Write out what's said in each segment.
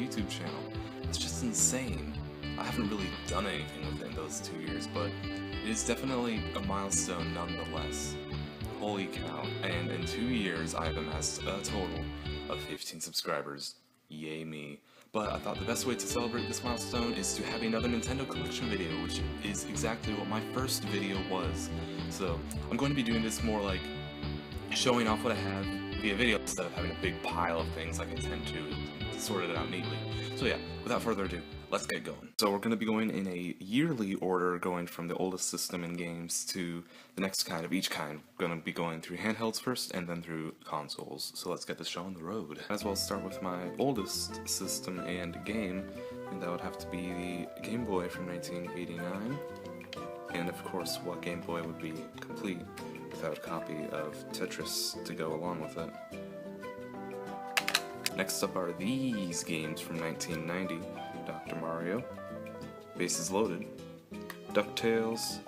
YouTube channel. It's just insane. I haven't really done anything within those 2 years, but it is definitely a milestone nonetheless. Holy cow, and in 2 years I've amassed a total of 15 subscribers. Yay me. But I thought the best way to celebrate this milestone is to have another Nintendo collection video, which is exactly what my first video was. So I'm going to be doing this more like showing off what I have via video instead of having a big pile of things like I tend to sort it out neatly. So yeah, without further ado, let's get going. So we're going to be going in a yearly order, going from the oldest system in games to the next kind of each kind. We're going to be going through handhelds first and then through consoles. So let's get this show on the road. Might as well start with my oldest system and game, and that would have to be the Game Boy from 1989. And of course, what Game Boy would be complete without a copy of Tetris to go along with it. Next up are these games from 1990. Dr. Mario, Bases Loaded, DuckTales,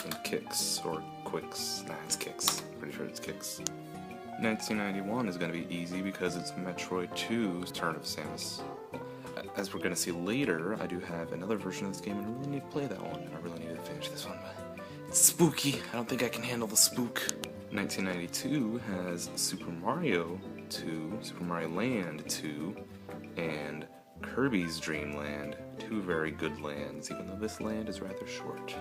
and Kicks, or Quicks. Nah, it's Kicks. Pretty sure it's Kicks. 1991 is going to be easy because it's Metroid 2's Turn of Samus. As we're going to see later, I do have another version of this game and I really need to play that one. I really need to finish this one, but it's spooky. I don't think I can handle the spook. 1992 has Super Mario 2, Super Mario Land 2, and Kirby's Dream Land. Two very good lands, even though this land is rather short.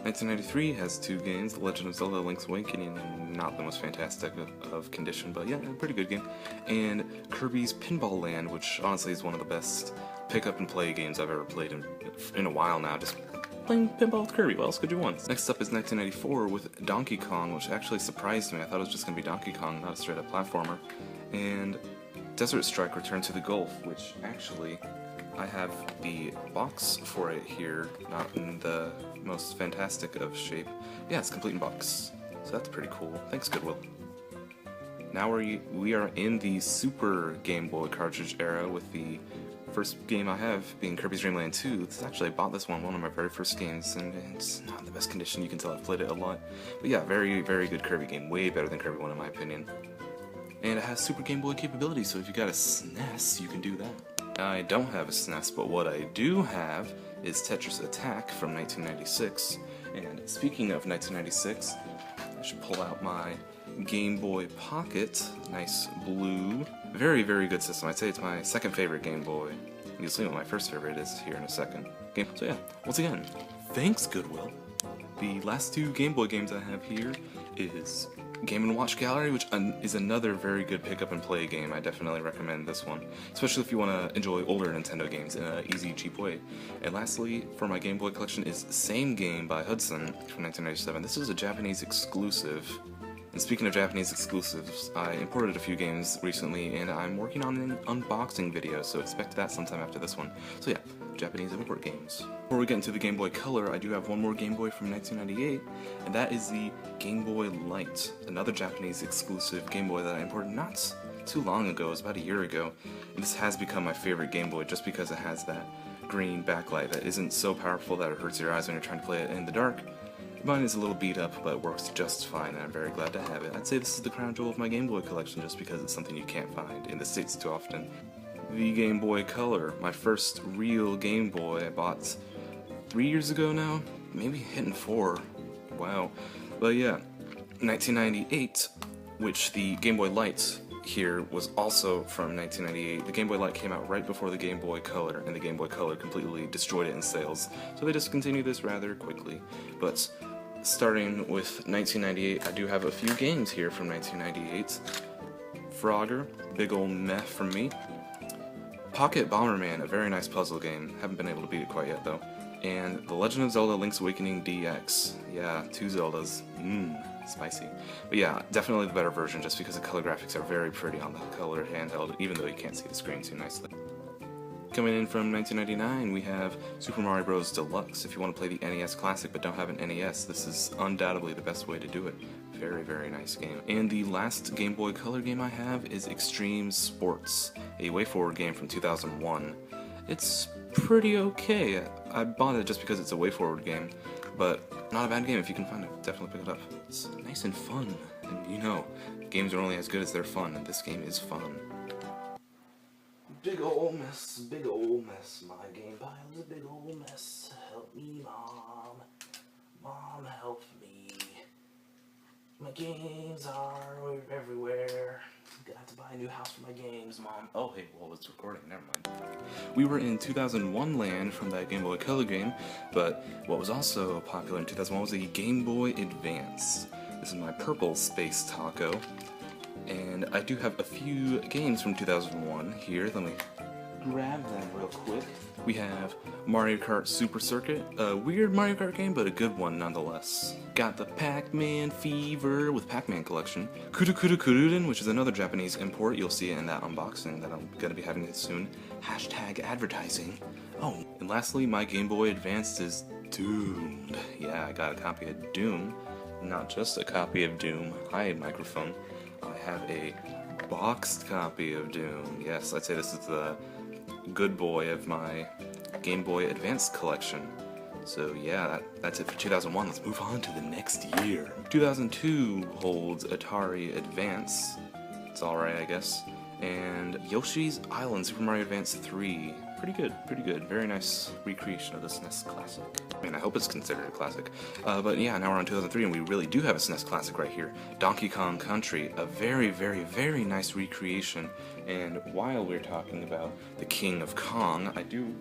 1993 has two games, The Legend of Zelda Link's Awakening, not the most fantastic of condition, but yeah, a pretty good game, and Kirby's Pinball Land, which honestly is one of the best pick up and play games I've ever played in a while now, just playing pinball with Kirby. What else could you want? Next up is 1994 with Donkey Kong, which actually surprised me. I thought it was just going to be Donkey Kong, not a straight up platformer, and Desert Strike Return to the Gulf, which actually I have the box for it here, not in the most fantastic of shape. Yeah, it's complete in box, so that's pretty cool. Thanks, Goodwill. Now we are in the Super Game Boy cartridge era with the first game I have being Kirby's Dream Land 2. I bought this one of my very first games, and it's not in the best condition. You can tell I've played it a lot. But yeah, very, very good Kirby game. Way better than Kirby 1 in my opinion. And it has Super Game Boy capability, so if you got a SNES, you can do that. I don't have a SNES, but what I do have is Tetris Attack from 1996. And speaking of 1996, I should pull out my Game Boy Pocket. Nice blue. Very, very good system. I'd say it's my second favorite Game Boy. You'll see what my first favorite is here in a second. So yeah, once again, thanks Goodwill. The last two Game Boy games I have here is Game & Watch Gallery, which is another very good pick-up and play game. I definitely recommend this one, especially if you want to enjoy older Nintendo games in an easy, cheap way. And lastly, for my Game Boy collection is Same Game by Hudson from 1997. This is a Japanese exclusive. And speaking of Japanese exclusives, I imported a few games recently, and I'm working on an unboxing video, so expect that sometime after this one. So yeah, Japanese import games. Before we get into the Game Boy Color, I do have one more Game Boy from 1998, and that is the Game Boy Light, another Japanese exclusive Game Boy that I imported not too long ago. It was about a year ago. And this has become my favorite Game Boy just because it has that green backlight that isn't so powerful that it hurts your eyes when you're trying to play it in the dark. Mine is a little beat up, but works just fine, and I'm very glad to have it. I'd say this is the crown jewel of my Game Boy collection just because it's something you can't find in the States too often. The Game Boy Color, my first real Game Boy I bought 3 years ago now? Maybe hitting 4. Wow. But yeah, 1998, which the Game Boy Light here was also from 1998. The Game Boy Light came out right before the Game Boy Color, and the Game Boy Color completely destroyed it in sales. So they discontinued this rather quickly. But starting with 1998, I do have a few games here from 1998. Frogger, big ol' meh from me. Pocket Bomberman, a very nice puzzle game. Haven't been able to beat it quite yet though. And The Legend of Zelda Link's Awakening DX. Yeah, two Zeldas. Spicy. But yeah, definitely the better version just because the color graphics are very pretty on the Color handheld, even though you can't see the screen too nicely. Coming in from 1999, we have Super Mario Bros. Deluxe. If you want to play the NES Classic but don't have an NES, this is undoubtedly the best way to do it. Very, very nice game. And the last Game Boy Color game I have is Extreme Sports, a WayForward game from 2001. It's pretty okay. I bought it just because it's a WayForward game, but not a bad game if you can find it. Definitely pick it up. It's nice and fun, and you know, games are only as good as they're fun, and this game is fun. Big ol' mess, big ol' mess. My game pile is a big ol' mess. Help me, Mom. Mom, help me. My games are everywhere. I'm gonna have to buy a new house for my games, Mom. Oh, hey, well, it's recording. Never mind. We were in 2001 land from that Game Boy Color game, but what was also popular in 2001 was the Game Boy Advance. This is my purple Space Taco. And I do have a few games from 2001 here. Let me grab them real quick. We have Mario Kart Super Circuit, a weird Mario Kart game, but a good one nonetheless. Got the Pac-Man Fever with Pac-Man Collection. Kuruden, which is another Japanese import. You'll see it in that unboxing that I'm going to be having it soon. Hashtag advertising. Oh, and lastly, my Game Boy Advance is doomed. Yeah, I got a copy of Doom. Not just a copy of Doom. Hi, microphone. I have a boxed copy of Doom. Yes, I'd say this is the good boy of my Game Boy Advance collection. So yeah, that's it for 2001. Let's move on to the next year. 2002 holds Atari Advance. It's alright, I guess. And Yoshi's Island Super Mario Advance 3. Pretty good. Very nice recreation of the SNES classic. I mean, I hope it's considered a classic. But yeah, now we're on 2003, and we really do have a SNES classic right here. Donkey Kong Country, a very nice recreation. And while we're talking about the King of Kong, I do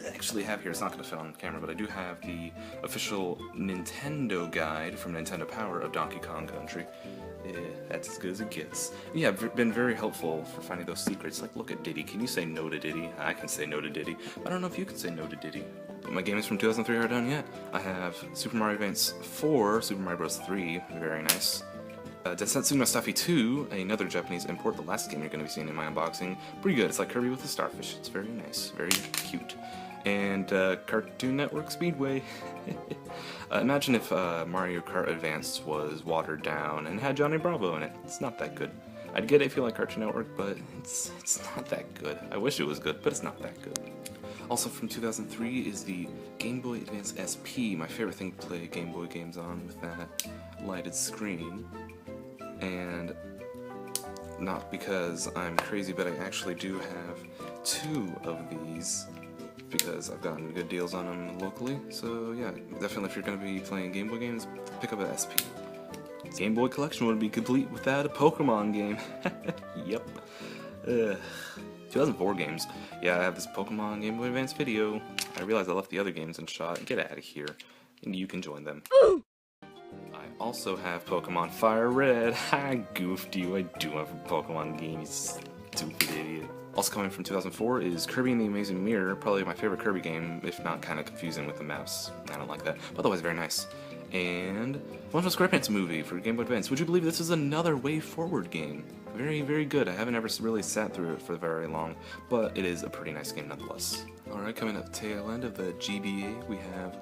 actually have here, it's not going to fit on camera, but I do have the official Nintendo guide from Nintendo Power of Donkey Kong Country. Yeah, that's as good as it gets. Yeah, been very helpful for finding those secrets. Like, look at Diddy. Can you say no to Diddy? I can say no to Diddy. I don't know if you can say no to Diddy. But my games from 2003 are done yet. I have Super Mario Advance 4, Super Mario Bros. 3, very nice. Densetsu no Stuffy 2, another Japanese import, the last game you're going to be seeing in my unboxing. Pretty good. It's like Kirby with the starfish. It's very nice, very cute. And Cartoon Network Speedway. Imagine if Mario Kart Advance was watered down and had Johnny Bravo in it. It's not that good. I'd get it if you like Cartoon Network, but it's not that good. I wish it was good, but it's not that good. Also from 2003 is the Game Boy Advance SP, my favorite thing to play Game Boy games on with that lighted screen. And not because I'm crazy, but I actually do have 2 of these, because I've gotten good deals on them locally. So yeah, definitely if you're going to be playing Game Boy games, pick up an SP. Game Boy collection wouldn't be complete without a Pokemon game. Yep. 2004 games. Yeah, I have this Pokemon Game Boy Advance video. I realized I left the other games unshot. Get out of here, and you can join them. I also have Pokemon Fire Red. I goofed you. I do have a Pokemon game, you stupid idiot. Also coming from 2004 is Kirby and the Amazing Mirror, probably my favorite Kirby game, if not kind of confusing with the mouse. I don't like that, but otherwise very nice. And SpongeBob SquarePants movie for Game Boy Advance. Would you believe this is another Way Forward game? Very good. I haven't ever really sat through it for very long, but it is a pretty nice game nonetheless. Alright, coming up tail end of the GBA, we have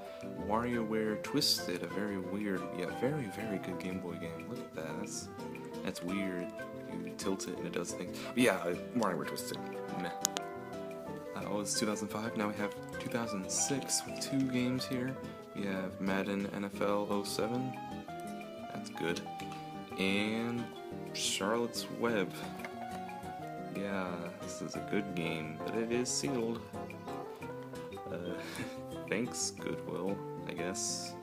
WarioWare Twisted, a very weird, yet very good Game Boy game. Look at that, that's weird. You tilt it and it does things. But yeah, WarioWare Twisted. Meh. That was 2005. Now we have 2006 with 2 games here. We have Madden NFL 07. That's good. And Charlotte's Web. Yeah, this is a good game, but it is sealed. Thanks, Goodwill, I guess.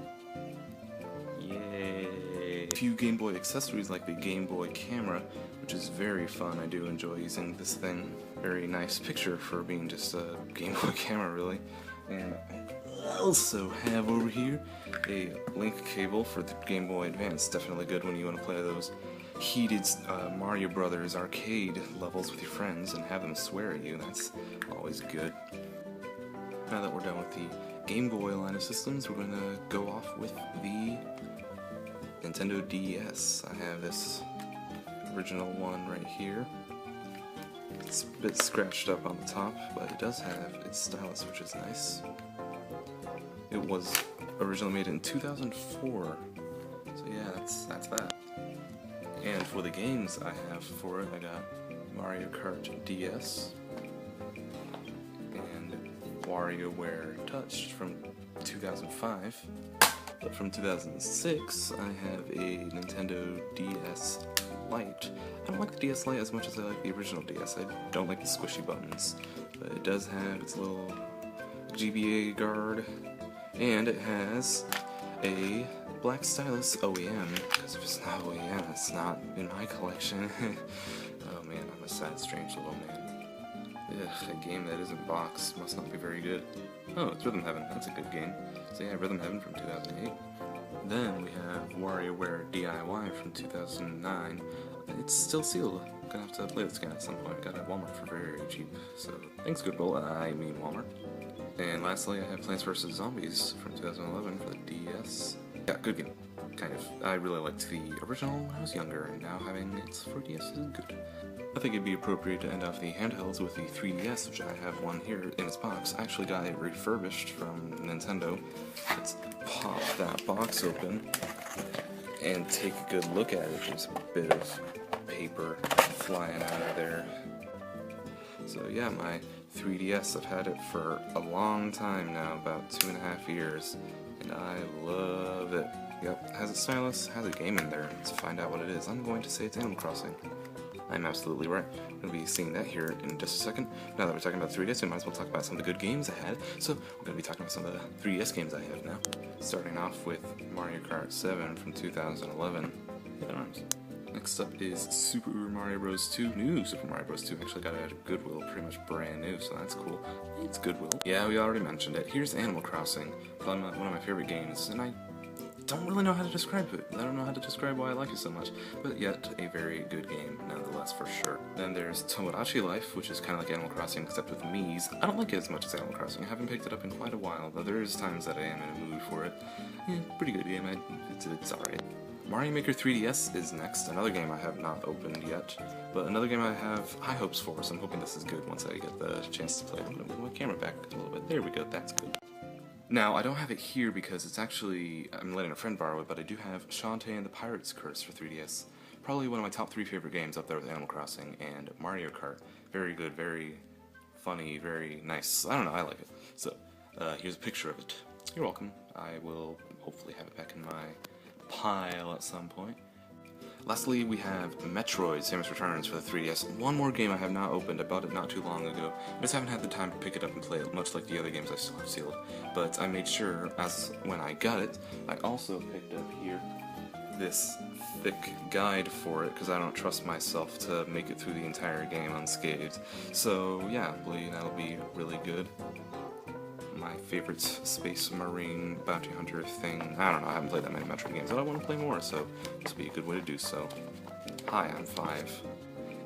Yay! A few Game Boy accessories like the Game Boy camera, which is very fun. I do enjoy using this thing. Very nice picture for being just a Game Boy camera, really. And I also have over here a link cable for the Game Boy Advance. Definitely good when you want to play those heated Mario Brothers arcade levels with your friends and have them swear at you. That's always good. Now that we're done with the Game Boy line of systems, we're going to go off with the Nintendo DS. I have this original one right here. It's a bit scratched up on the top, but it does have its stylus, which is nice. It was originally made in 2004, so yeah, that's that. And for the games I have for it, I got Mario Kart DS and WarioWare Touch from 2005. But from 2006, I have a Nintendo DS Lite. I don't like the DS Lite as much as I like the original DS. I don't like the squishy buttons, but it does have its little GBA guard, and it has a black stylus OEM, because if it's not OEM, it's not in my collection. Oh man, I'm a sad, strange little man. Ugh, a game that isn't boxed must not be very good. Oh, it's Rhythm Heaven, that's a good game. So yeah, Rhythm Heaven from 2008. Then we have WarioWare DIY from 2009. It's still sealed. Gonna have to play this game at some point. Got it at Walmart for very, very cheap. So thanks Goodwill, I mean Walmart. And lastly, I have Plants vs. Zombies from 2011 for the DS. Yeah, good game. Kind of. I really liked the original when I was younger, and now having it for DS is good. I think it'd be appropriate to end off the handhelds with the 3DS, which I have one here in its box. I actually got it refurbished from Nintendo. Let's pop that box open and take a good look at it. There's a bit of paper flying out of there. So yeah, my 3DS, I've had it for a long time now, about 2.5 years, and I love it. Yep, has a stylus, has a game in there. Let's find out what it is. I'm going to say it's Animal Crossing. I'm absolutely right. I'm going to be seeing that here in just a second. Now that we're talking about 3DS, we might as well talk about some of the good games I had. So we're going to be talking about some of the 3DS games I have now. Starting off with Mario Kart 7 from 2011. Yeah, that rhymes. Next up is Super Mario Bros. 2, new Super Mario Bros. 2. Actually got it at Goodwill, pretty much brand new, so that's cool. It's Goodwill. Yeah, we already mentioned it. Here's Animal Crossing, probably one of my favorite games, and I don't really know how to describe it. I don't know how to describe why I like it so much, but yet a very good game, nonetheless, for sure. Then there's Tomodachi Life, which is kind of like Animal Crossing, except with Mii's. I don't like it as much as Animal Crossing. I haven't picked it up in quite a while, though there's times that I am in a mood for it. Yeah, pretty good game. It's alright. Mario Maker 3DS is next, another game I have not opened yet, but another game I have high hopes for, so I'm hoping this is good once I get the chance to play it. I'm going to move my camera back a little bit. There we go, that's good. Now, I don't have it here because it's actually, I'm letting a friend borrow it, but I do have Shantae and the Pirate's Curse for 3DS. Probably one of my top 3 favorite games up there with Animal Crossing and Mario Kart. Very good, very funny, very nice. I don't know, I like it. So, here's a picture of it. You're welcome. I will hopefully have it back in my pile at some point. Lastly, we have Metroid Samus Returns for the 3DS. One more game I have not opened. I bought it not too long ago. I just haven't had the time to pick it up and play it, much like the other games I still have sealed. But I made sure, as when I got it, I also picked up here this thick guide for it, because I don't trust myself to make it through the entire game unscathed. So yeah, I believe that'll be really good. My favorite Space Marine bounty hunter thing. I don't know, I haven't played that many Metroid games, but I want to play more, so this would be a good way to do so. Hi, I'm 5.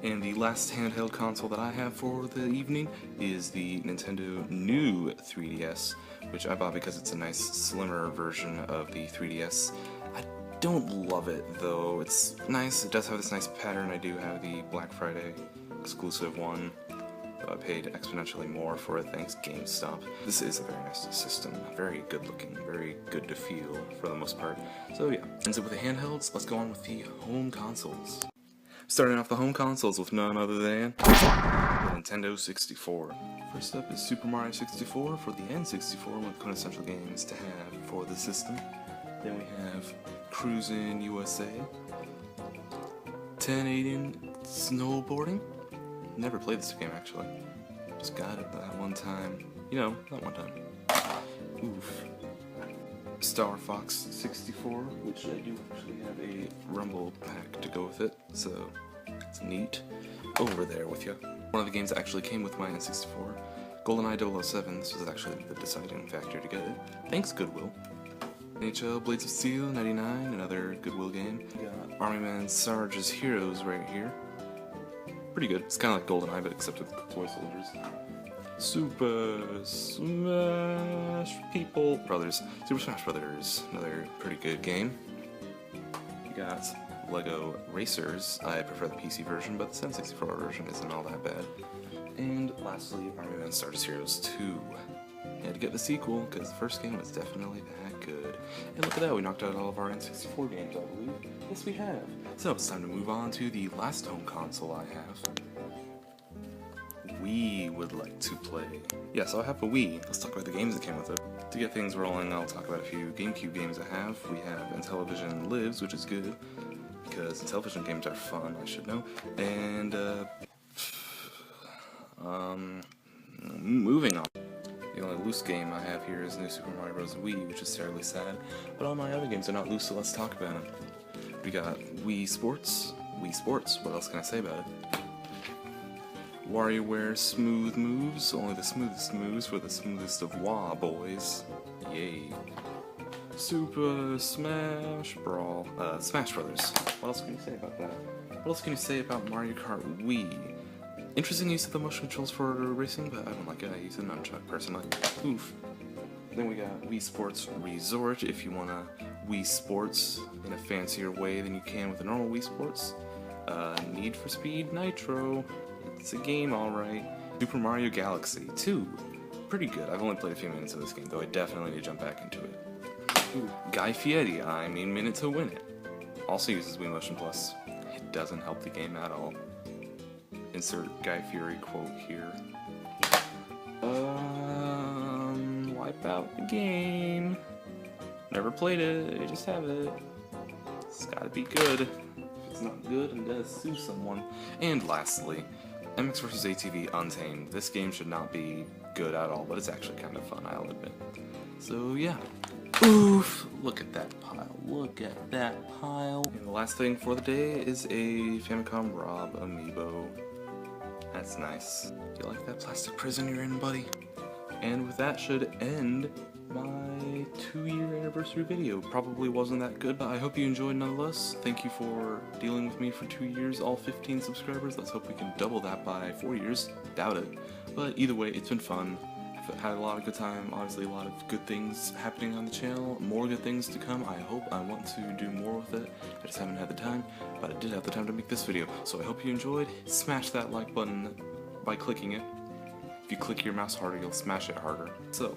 And the last handheld console that I have for the evening is the Nintendo new 3DS, which I bought because it's a nice slimmer version of the 3DS. I don't love it though, it's nice, it does have this nice pattern. I do have the Black Friday exclusive one. I paid exponentially more for it, thanks GameStop. This is a very nice system, very good looking, very good to feel for the most part. So yeah, and so with the handhelds, let's go on with the home consoles. Starting off the home consoles with none other than the Nintendo 64. First up is Super Mario 64 for the N64, one of the quintessential games to have for the system. Then we have Cruisin' USA, 1080 Snowboarding. Never played this game actually. Just got it that one time. You know, that one time. Oof. Star Fox 64, which I do actually have a Rumble pack to go with it, so it's neat. Over there with you. One of the games that actually came with my N64, GoldenEye 007. This was actually the deciding factor to get it. Thanks Goodwill. NHL Blades of Steel 99, another Goodwill game. We got Army Man Sarge's Heroes right here. Pretty good. It's kind of like GoldenEye, but except with toy soldiers. Super Smash Brothers. Super Smash Brothers, another pretty good game. You got Lego Racers. I prefer the PC version, but the N64 version isn't all that bad. And lastly, Army Men Stardust Heroes 2. Had to get the sequel, because the first game was definitely that good. And look at that, we knocked out all of our N64 games, I believe. Yes, we have. So it's time to move on to the last home console I have. We would like to play. Yeah, so I have a Wii. Let's talk about the games that came with it. To get things rolling, I'll talk about a few GameCube games I have. We have Intellivision Lives, which is good, because television games are fun, I should know. And, moving on. The only loose game I have here is New Super Mario Bros. Wii, which is terribly sad, but all my other games are not loose, so let's talk about them. We got Wii Sports, what else can I say about it? WarioWare Smooth Moves, only the smoothest moves for the smoothest of Wah boys. Yay. Super Smash Brawl, Smash Brothers. What else can you say about that? What else can you say about Mario Kart Wii? Interesting use of the motion controls for racing, but I don't like it. I use a nunchuck personally. Oof. Then we got Wii Sports Resort, if you wanna Wii Sports in a fancier way than you can with a normal Wii Sports. Need for Speed Nitro. It's a game, alright. Super Mario Galaxy 2. Pretty good. I've only played a few minutes of this game, though I definitely need to jump back into it. Ooh. Guy Fieri, I mean Minute to Win It. Also uses Wii Motion Plus. It doesn't help the game at all. Insert Guy Fieri quote here. Wipe out the game. Never played it, I just have it. It's gotta be good. If it's not good, I'm gonna sue someone. And lastly, MX vs. ATV Untamed. This game should not be good at all, but it's actually kind of fun, I'll admit. So yeah. Oof! Look at that pile. Look at that pile. And the last thing for the day is a Famicom Rob amiibo. That's nice. Do you like that plastic prison you're in, buddy? And with that should end my 2-year anniversary video. Probably wasn't that good, but I hope you enjoyed nonetheless. Thank you for dealing with me for 2 years, all 15 subscribers. Let's hope we can double that by 4 years. Doubt it. But either way, it's been fun. I've had a lot of good time, obviously a lot of good things happening on the channel, more good things to come. I hope I want to do more with it. I just haven't had the time, but I did have the time to make this video. So I hope you enjoyed. Smash that like button by clicking it. If you click your mouse harder, you'll smash it harder. So,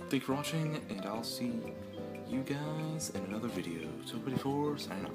thank you for watching, and I'll see you guys in another video. So, 24, signing off.